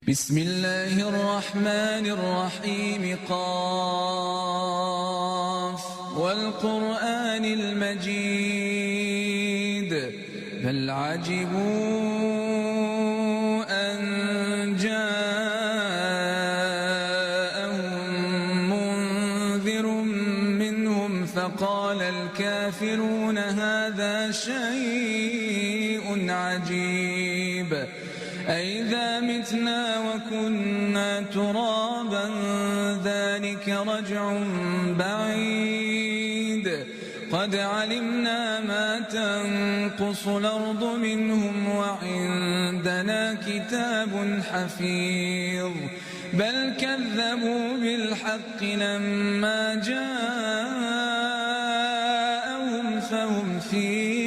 بسم الله الرحمن الرحيم قاف والقرآن المجيد بل عجبوا أن جاءهم منذر منهم فقال الكافرون هذا شيء عجيب أئذا متنا وكنا ترابا ذلك رجع بعيد قد علمنا ما تنقص الأرض منهم وعندنا كتاب حفيظ بل كذبوا بالحق لما جاءهم فهم في